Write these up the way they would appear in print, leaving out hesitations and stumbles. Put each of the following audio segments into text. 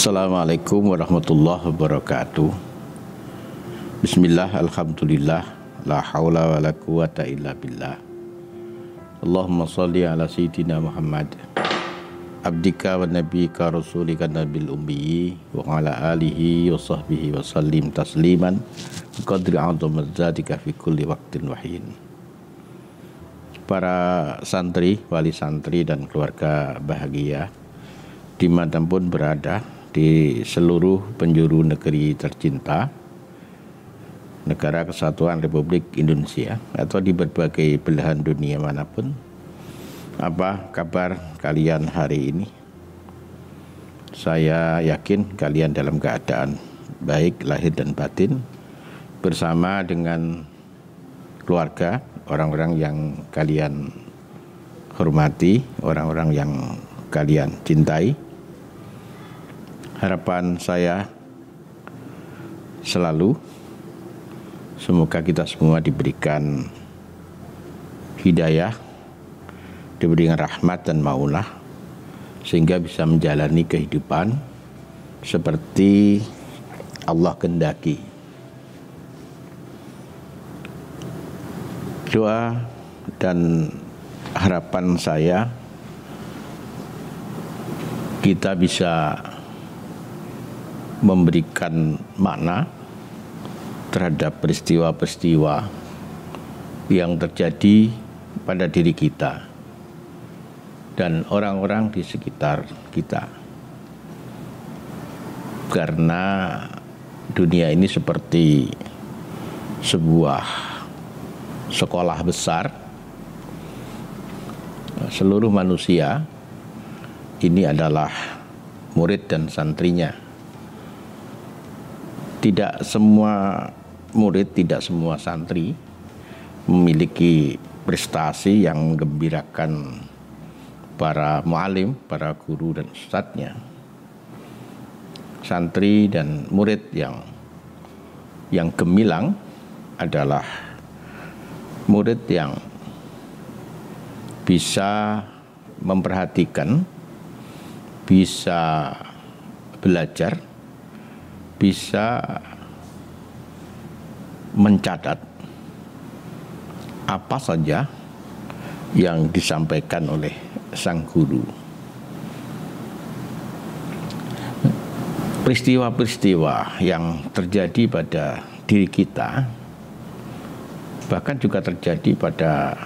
Assalamualaikum warahmatullahi wabarakatuh. Bismillah, alhamdulillah, la haula wa la quwata illa billah. Allahumma salli ala sayyidina Muhammad abdika wa nabiyika rasulika nabil ummi wa ala alihi wa sahbihi wa sallim tasliman qadri a'udzumadzatika fi kulli waqtin wahin. Para santri, wali santri dan keluarga bahagia dimanapun berada di seluruh penjuru negeri tercinta, Negara Kesatuan Republik Indonesia, atau di berbagai belahan dunia manapun. Apa kabar kalian hari ini? Saya yakin kalian dalam keadaan baik lahir dan batin, bersama dengan keluarga, orang-orang yang kalian hormati, orang-orang yang kalian cintai. Harapan saya selalu semoga kita semua diberikan hidayah, diberikan rahmat dan maunah, sehingga bisa menjalani kehidupan seperti Allah kehendaki. Doa dan harapan saya kita bisa memberikan makna terhadap peristiwa-peristiwa yang terjadi pada diri kita dan orang-orang di sekitar kita. Karena dunia ini seperti sebuah sekolah besar. Seluruh manusia ini adalah murid dan santrinya. Tidak semua murid, tidak semua santri memiliki prestasi yang menggembirakan para mu'alim, para guru dan ustadznya. Santri dan murid yang gemilang adalah murid yang bisa memperhatikan, bisa belajar, bisa mencatat apa saja yang disampaikan oleh sang guru. Peristiwa-peristiwa yang terjadi pada diri kita, bahkan juga terjadi pada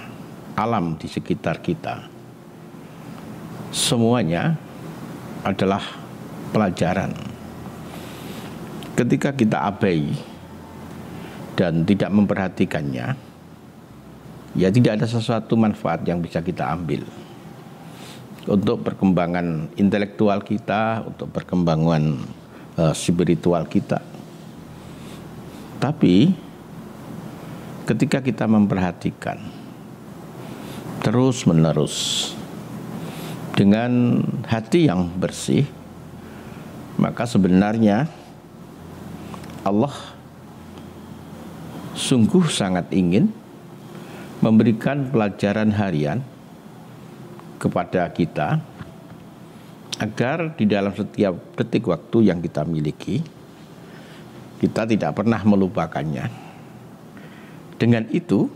alam di sekitar kita, semuanya adalah pelajaran. Ketika kita abai dan tidak memperhatikannya, ya tidak ada sesuatu manfaat yang bisa kita ambil untuk perkembangan intelektual kita, untuk perkembangan spiritual kita. Tapi ketika kita memperhatikan terus-menerus dengan hati yang bersih, maka sebenarnya Allah sungguh sangat ingin memberikan pelajaran harian kepada kita, agar di dalam setiap detik waktu yang kita miliki, kita tidak pernah melupakannya. Dengan itu,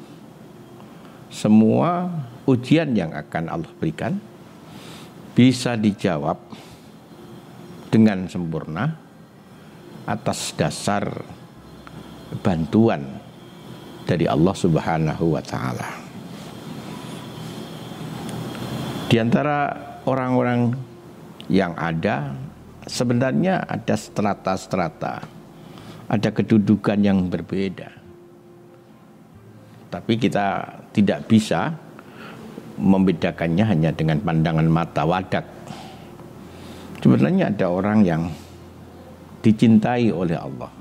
semua ujian yang akan Allah berikan bisa dijawab dengan sempurna atas dasar bantuan dari Allah Subhanahu wa ta'ala. Di antara orang-orang yang ada, sebenarnya ada strata-strata, ada kedudukan yang berbeda. Tapi kita tidak bisa membedakannya hanya dengan pandangan mata wadak. Sebenarnya ada orang yang dicintai oleh Allah.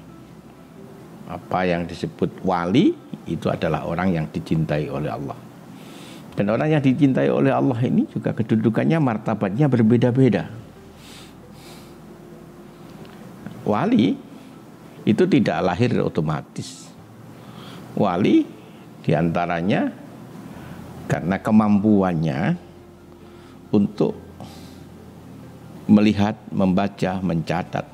Apa yang disebut wali itu adalah orang yang dicintai oleh Allah. Dan orang yang dicintai oleh Allah ini juga kedudukannya, martabatnya berbeda-beda. Wali itu tidak lahir otomatis. Wali diantaranya karena kemampuannya untuk melihat, membaca, mencatat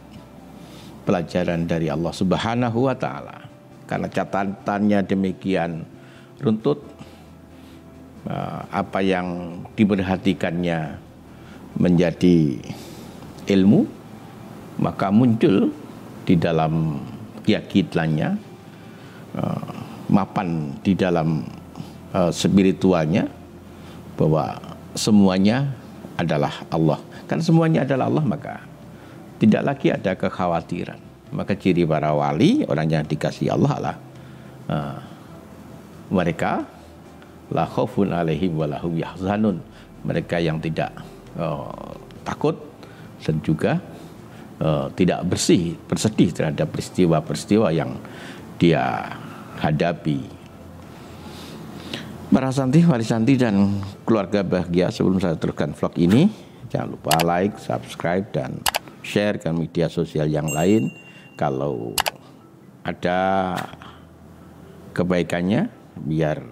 pelajaran dari Allah Subhanahu wa Ta'ala. Karena catatannya demikian runtut, apa yang diperhatikannya menjadi ilmu, maka muncul di dalam keyakinannya, mapan di dalam spiritualnya bahwa semuanya adalah Allah. Kan semuanya adalah Allah, maka tidak lagi ada kekhawatiran. Maka ciri para wali, orang yang dikasihi Allah lah, mereka la khaufun alaihim wa lahum yahzanun. Mereka yang tidak takut dan juga tidak bersedih terhadap peristiwa-peristiwa yang dia hadapi. Para santri, wali santri dan keluarga bahagia, sebelum saya teruskan vlog ini, jangan lupa like, subscribe, dan share ke media sosial yang lain. Kalau ada kebaikannya, biar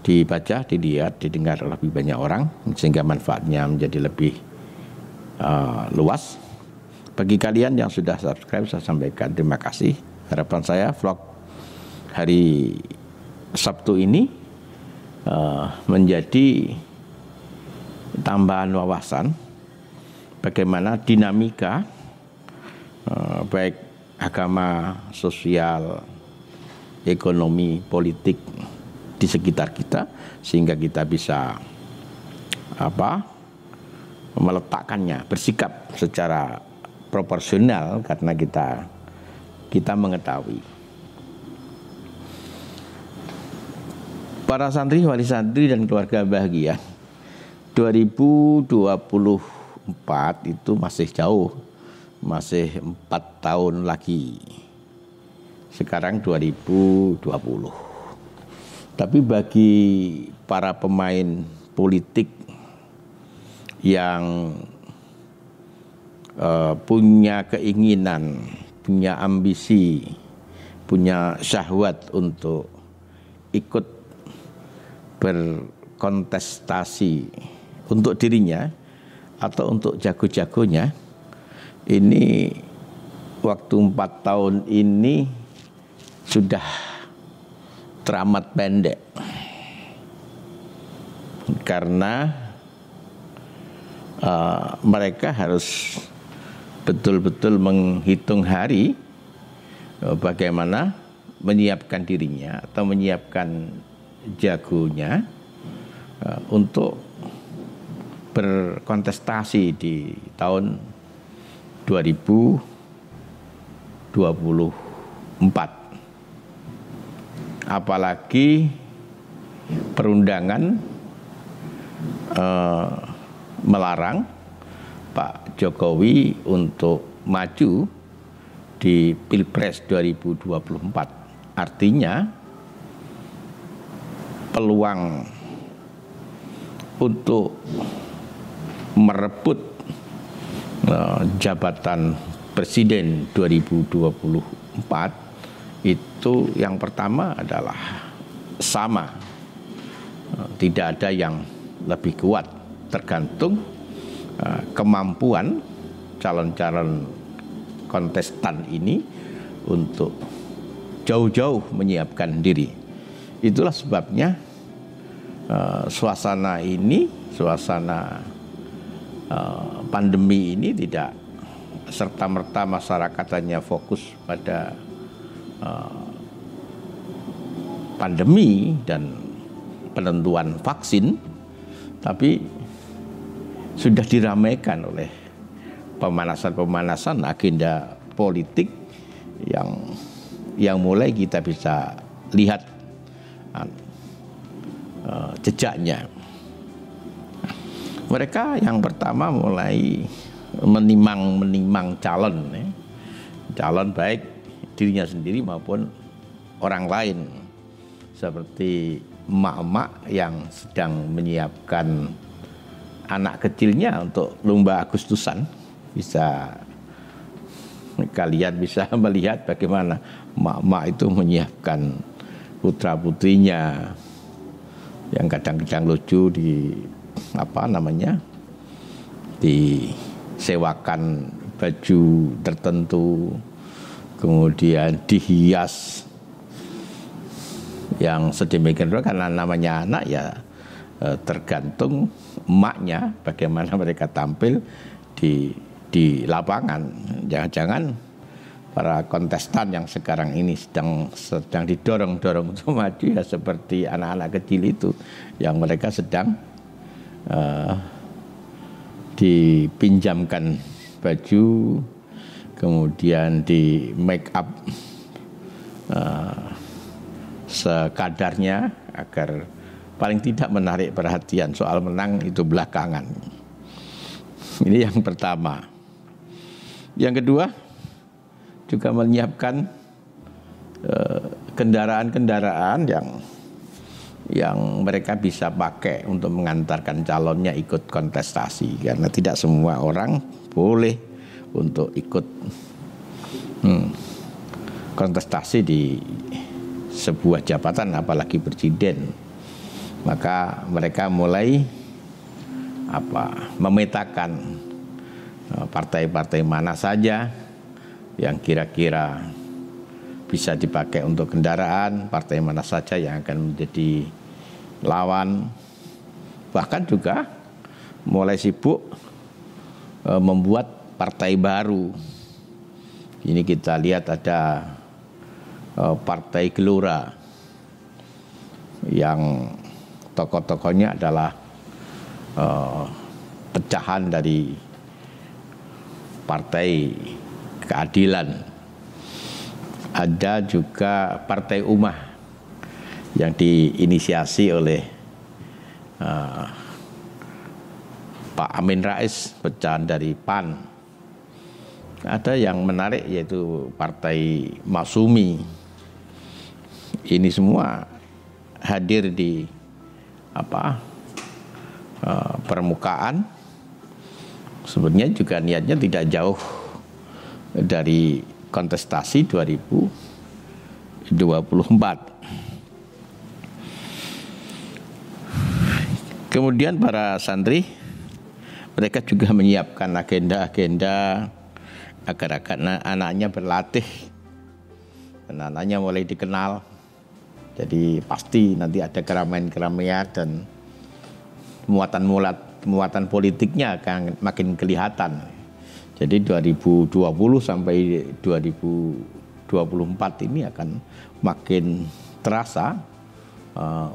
dibaca, dilihat, didengar lebih banyak orang, sehingga manfaatnya menjadi lebih luas. Bagi kalian yang sudah subscribe, saya sampaikan terima kasih. Harapan saya vlog hari Sabtu ini menjadi tambahan wawasan bagaimana dinamika baik agama, sosial, ekonomi, politik di sekitar kita, sehingga kita bisa meletakkannya, bersikap secara proporsional karena kita mengetahui. Para santri, wali santri dan keluarga bahagia, 2024 itu masih jauh, masih 4 tahun lagi. Sekarang 2020. Tapi bagi para pemain politik yang punya keinginan, punya ambisi, punya syahwat untuk ikut berkontestasi untuk dirinya atau untuk jago-jagonya, ini waktu 4 tahun ini sudah teramat pendek, karena mereka harus betul-betul menghitung hari bagaimana menyiapkan dirinya atau menyiapkan jagonya untuk berkontestasi di tahun 2024. Apalagi perundangan melarang Pak Jokowi untuk maju di Pilpres 2024. Artinya peluang untuk merebut jabatan presiden 2024 itu yang pertama adalah sama, tidak ada yang lebih kuat, tergantung kemampuan calon-calon kontestan ini untuk jauh-jauh menyiapkan diri. Itulah sebabnya suasana pandemi ini tidak serta-merta masyarakat hanya fokus pada pandemi dan penentuan vaksin, tapi sudah diramaikan oleh pemanasan agenda politik yang mulai kita bisa lihat jejaknya. Mereka yang pertama mulai menimang calon baik dirinya sendiri maupun orang lain, seperti emak-emak yang sedang menyiapkan anak kecilnya untuk lomba Agustusan. Kalian bisa melihat bagaimana emak-emak itu menyiapkan putra-putrinya yang kadang-kadang lucu di disewakan baju tertentu, kemudian dihias yang sedemikian rupa, karena namanya anak ya tergantung emaknya bagaimana mereka tampil di lapangan. Jangan-jangan para kontestan yang sekarang ini sedang didorong-dorong untuk maju ya seperti anak-anak kecil itu, yang mereka sedang dipinjamkan baju, kemudian di make up sekadarnya agar paling tidak menarik perhatian, soal menang itu belakangan. Ini yang pertama. Yang kedua, juga menyiapkan kendaraan-kendaraan yang mereka bisa pakai untuk mengantarkan calonnya ikut kontestasi, karena tidak semua orang boleh untuk ikut kontestasi di sebuah jabatan, apalagi presiden. Maka mereka mulai memetakan partai-partai mana saja yang kira-kira bisa dipakai untuk kendaraan, partai mana saja yang akan menjadi lawan. Bahkan juga mulai sibuk membuat partai baru. Ini kita lihat ada Partai Gelora yang tokoh-tokohnya adalah pecahan dari Partai Keadilan. Ada juga Partai Ummah yang diinisiasi oleh Pak Amin Rais, pecahan dari PAN. Ada yang menarik yaitu Partai Masyumi. Ini semua hadir di permukaan. Sebenarnya juga niatnya tidak jauh dari kontestasi 2024. Kemudian para santri, mereka juga menyiapkan agenda-agenda agar anaknya berlatih dan anaknya mulai dikenal. Jadi pasti nanti ada keramaian-keramaian dan muatan politiknya akan makin kelihatan. Jadi 2020 sampai 2024 ini akan makin terasa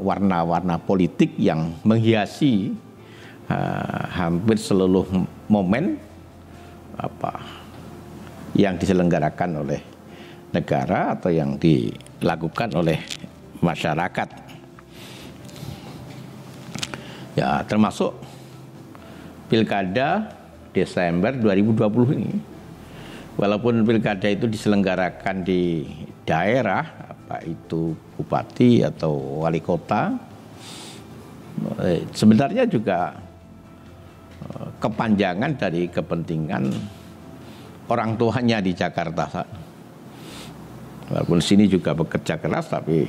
warna-warna politik yang menghiasi hampir seluruh momen yang diselenggarakan oleh negara atau yang dilakukan oleh masyarakat. Ya, termasuk Pilkada Desember 2020 ini. Walaupun pilkada itu diselenggarakan di daerah, apa itu bupati atau wali kota, sebenarnya juga kepanjangan dari kepentingan orang tuanya di Jakarta. Walaupun sini juga bekerja keras, tapi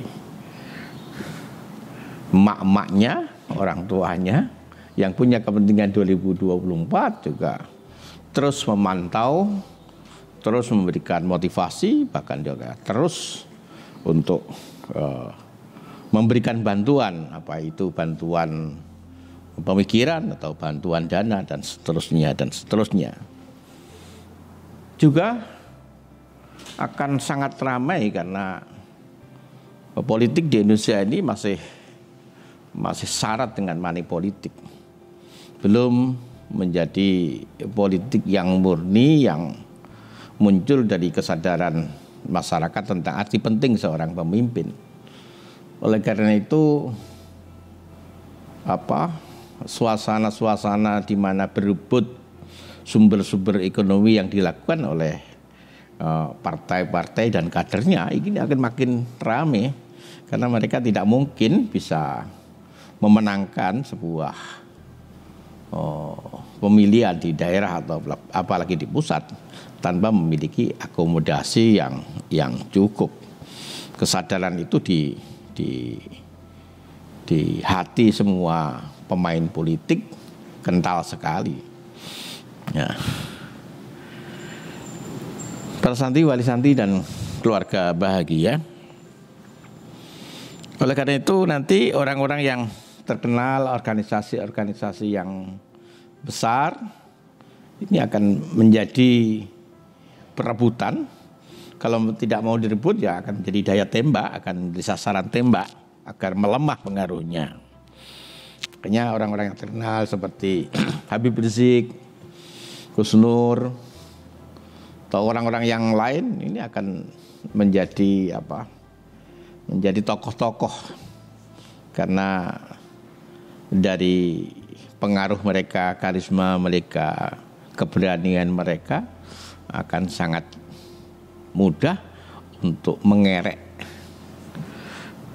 emak-emaknya, orang tuanya yang punya kepentingan 2024 juga terus memantau, terus memberikan motivasi, bahkan juga terus untuk memberikan bantuan, apa itu bantuan pemikiran atau bantuan dana dan seterusnya dan seterusnya. Juga akan sangat ramai karena politik di Indonesia ini masih syarat dengan money politik. Belum menjadi politik yang murni, yang muncul dari kesadaran masyarakat tentang arti penting seorang pemimpin. Oleh karena itu, suasana-suasana di mana berebut sumber-sumber ekonomi yang dilakukan oleh partai-partai dan kadernya ini akan makin ramai, karena mereka tidak mungkin bisa memenangkan sebuah pemilihan di daerah atau apalagi di pusat tanpa memiliki akomodasi yang cukup. Kesadaran itu di hati semua pemain politik kental sekali. Ya. Para santri, wali santri dan keluarga bahagia. Oleh karena itu nanti orang-orang yang terkenal, organisasi-organisasi yang besar ini akan menjadi perebutan. Kalau tidak mau direbut ya akan menjadi daya tembak, akan menjadi sasaran tembak agar melemah pengaruhnya. Makanya orang-orang yang terkenal seperti Habib Rizik, Gus Nur, atau orang-orang yang lain ini akan menjadi menjadi tokoh-tokoh karena dari pengaruh mereka, karisma mereka, keberanian mereka akan sangat mudah untuk mengerek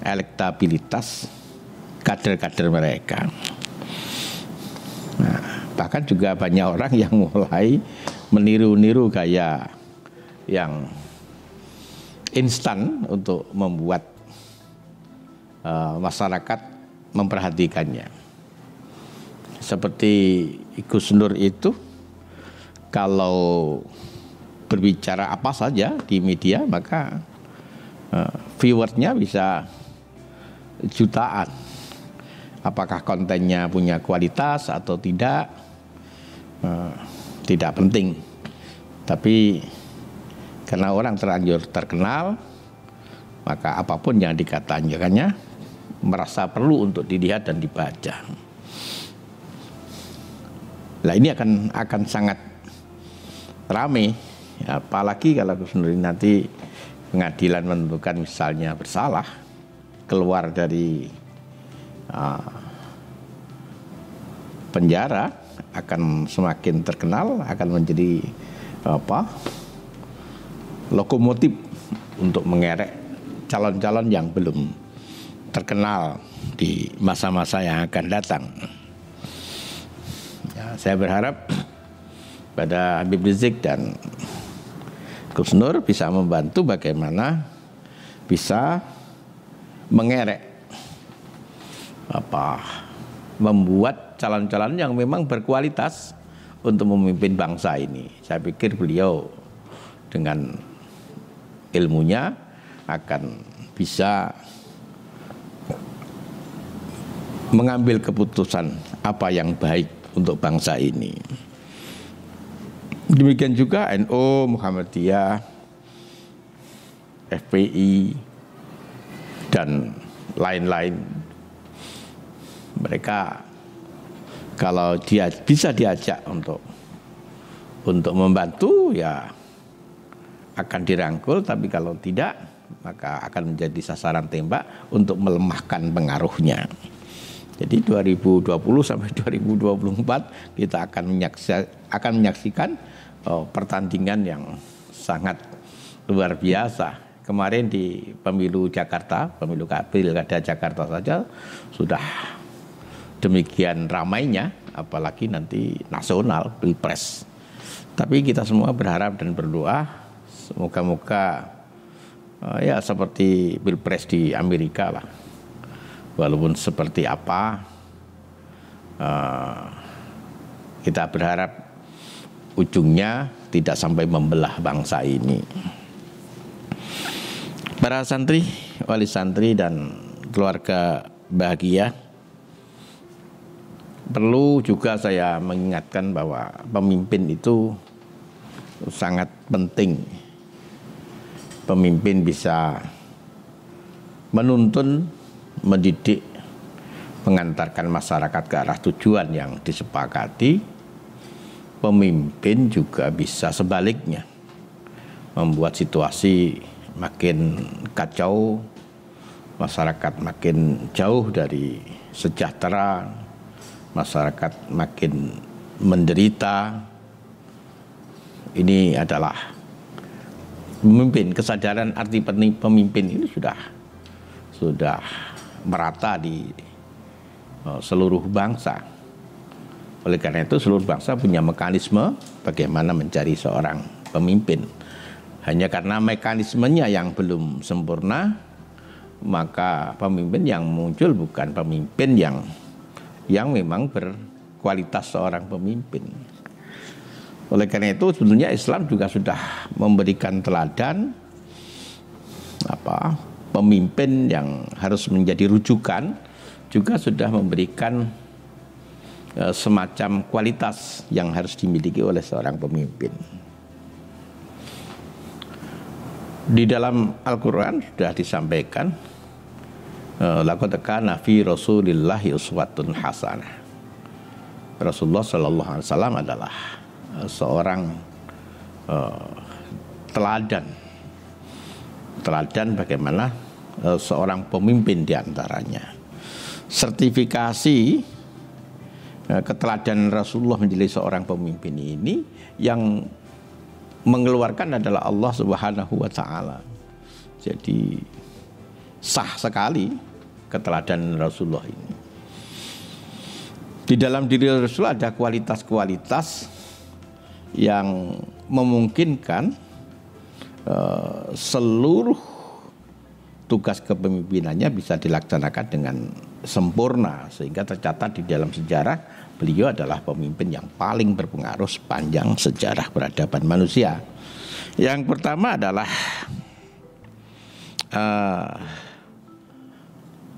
elektabilitas kader-kader mereka. Nah, bahkan juga banyak orang yang mulai meniru-niru gaya yang instan untuk membuat masyarakat memperhatikannya. Seperti Gus Nur itu, kalau berbicara apa saja di media maka viewersnya bisa jutaan. Apakah kontennya punya kualitas atau tidak penting. Tapi karena orang terlanjur terkenal, maka apapun yang dikatakannya merasa perlu untuk dilihat dan dibaca. Nah, ini akan sangat ramai, apalagi kalau Gus Nur nanti pengadilan menentukan misalnya bersalah, keluar dari penjara, akan semakin terkenal, akan menjadi lokomotif untuk mengerek calon-calon yang belum terkenal di masa-masa yang akan datang. Ya, saya berharap pada Habib Rizik dan Gus Nur bisa membantu bagaimana bisa mengerek membuat calon-calon yang memang berkualitas untuk memimpin bangsa ini. Saya pikir beliau dengan ilmunya akan bisa mengambil keputusan apa yang baik untuk bangsa ini. Demikian juga NU, Muhammadiyah, FPI, dan lain-lain. Mereka kalau dia bisa diajak untuk membantu ya akan dirangkul, tapi kalau tidak maka akan menjadi sasaran tembak untuk melemahkan pengaruhnya. Jadi 2020 sampai 2024 kita akan menyaksikan pertandingan yang sangat luar biasa. Kemarin di pemilu Jakarta, pemilu Pilkada Jakarta saja sudah demikian ramainya, apalagi nanti nasional, Pilpres. Tapi kita semua berharap dan berdoa semoga-moga ya seperti Pilpres di Amerika lah. Walaupun seperti apa, kita berharap ujungnya tidak sampai membelah bangsa ini. Para santri, wali santri dan keluarga bahagia, perlu juga saya mengingatkan bahwa pemimpin itu sangat penting. Pemimpin bisa menuntun, mendidik, mengantarkan masyarakat ke arah tujuan yang disepakati. Pemimpin juga bisa sebaliknya, membuat situasi makin kacau, masyarakat makin jauh dari sejahtera, masyarakat makin menderita. Ini adalah pemimpin, kesadaran arti pemimpin ini sudah merata di seluruh bangsa. Oleh karena itu seluruh bangsa punya mekanisme bagaimana mencari seorang pemimpin. Hanya karena mekanismenya yang belum sempurna, maka pemimpin yang muncul bukan pemimpin yang memang berkualitas seorang pemimpin. Oleh karena itu sebetulnya Islam juga sudah memberikan teladan pemimpin yang harus menjadi rujukan, juga sudah memberikan semacam kualitas yang harus dimiliki oleh seorang pemimpin. Di dalam Al-Quran sudah disampaikan, laqad kana fi Rasulillahi uswatun hasanah. Rasulullah Shallallahu Alaihi Wasallam adalah seorang teladan bagaimana seorang pemimpin diantaranya. Sertifikasi keteladanan Rasulullah menjadi seorang pemimpin ini yang mengeluarkan adalah Allah Subhanahu wa Ta'ala. Jadi sah sekali keteladanan Rasulullah ini. Di dalam diri Rasul ada kualitas-kualitas yang memungkinkan seluruh tugas kepemimpinannya bisa dilaksanakan dengan sempurna, sehingga tercatat di dalam sejarah beliau adalah pemimpin yang paling berpengaruh sepanjang sejarah peradaban manusia. Yang pertama adalah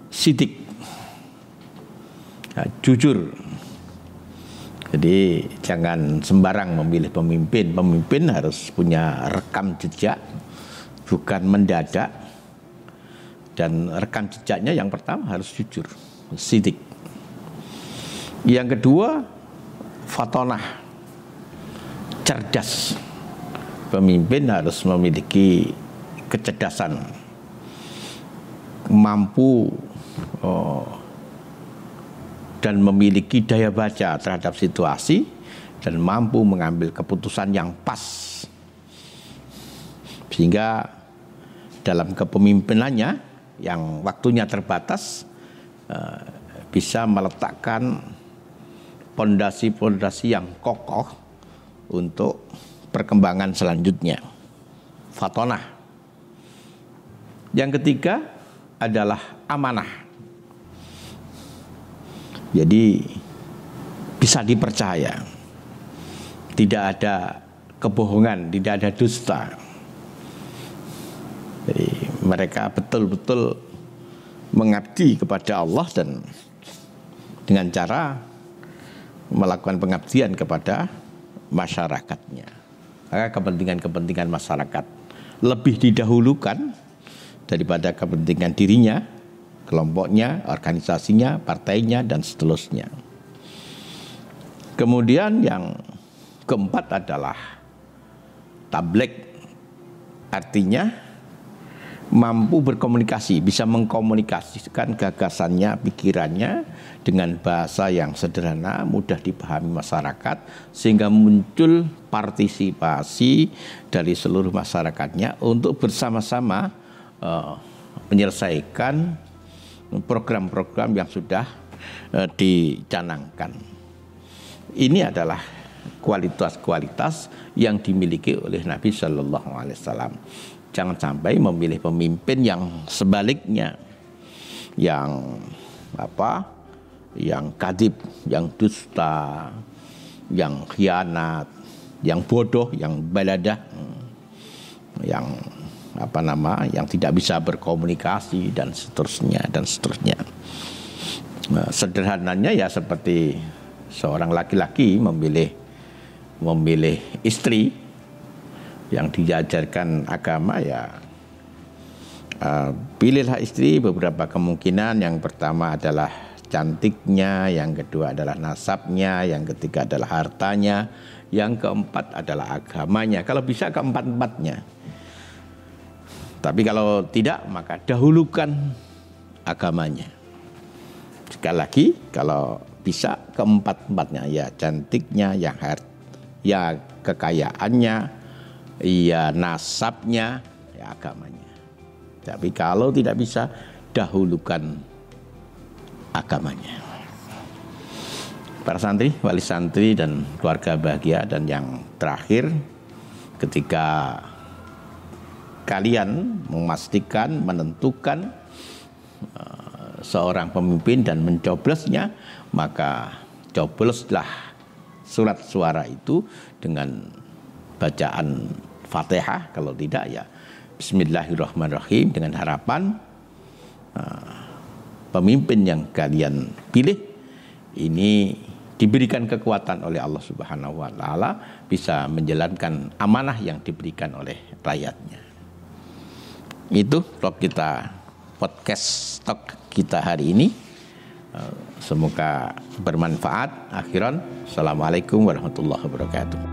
sidik, jujur. Jadi jangan sembarang memilih pemimpin. Pemimpin harus punya rekam jejak, bukan mendadak. Dan rekam jejaknya yang pertama harus jujur, sidik. Yang kedua, fatonah, cerdas. Pemimpin harus memiliki kecerdasan, mampu dan memiliki daya baca terhadap situasi dan mampu mengambil keputusan yang pas, sehingga dalam kepemimpinannya yang waktunya terbatas bisa meletakkan pondasi-pondasi yang kokoh untuk perkembangan selanjutnya. Fatonah. Yang ketiga adalah amanah. Jadi bisa dipercaya, tidak ada kebohongan, tidak ada dusta. Jadi mereka betul-betul mengabdi kepada Allah dan dengan cara melakukan pengabdian kepada masyarakatnya. Maka kepentingan-kepentingan masyarakat lebih didahulukan daripada kepentingan dirinya, kelompoknya, organisasinya, partainya, dan seterusnya. Kemudian yang keempat adalah tabligh, artinya mampu berkomunikasi, bisa mengkomunikasikan gagasannya, pikirannya dengan bahasa yang sederhana, mudah dipahami masyarakat, sehingga muncul partisipasi dari seluruh masyarakatnya untuk bersama-sama menyelesaikan program-program yang sudah dicanangkan. Ini adalah kualitas-kualitas yang dimiliki oleh Nabi Shallallahu Alaihi Wasallam. Jangan sampai memilih pemimpin yang sebaliknya, yang yang kadhib, yang dusta, yang khianat, yang bodoh, yang baladah, yang yang tidak bisa berkomunikasi dan seterusnya dan seterusnya. Nah, sederhananya ya seperti seorang laki-laki memilih istri yang diajarkan agama, ya pilihlah istri beberapa kemungkinan. Yang pertama adalah cantiknya, yang kedua adalah nasabnya, yang ketiga adalah hartanya, yang keempat adalah agamanya. Kalau bisa keempat-empatnya. Tapi kalau tidak, maka dahulukan agamanya. Sekali lagi, kalau bisa keempat-empatnya, ya cantiknya, ya kekayaannya, ya nasabnya, ya agamanya. Tapi kalau tidak bisa, dahulukan agamanya. Para santri, wali santri dan keluarga bahagia, dan yang terakhir, ketika kalian memastikan, menentukan seorang pemimpin dan mencoblosnya, maka cobloslah surat suara itu dengan bacaan Fatihah, kalau tidak ya Bismillahirrahmanirrahim, dengan harapan pemimpin yang kalian pilih ini diberikan kekuatan oleh Allah Subhanahu wa taala, bisa menjalankan amanah yang diberikan oleh rakyatnya. Itu podcast talk kita hari ini. Semoga bermanfaat. Akhiran, assalamualaikum warahmatullahi wabarakatuh.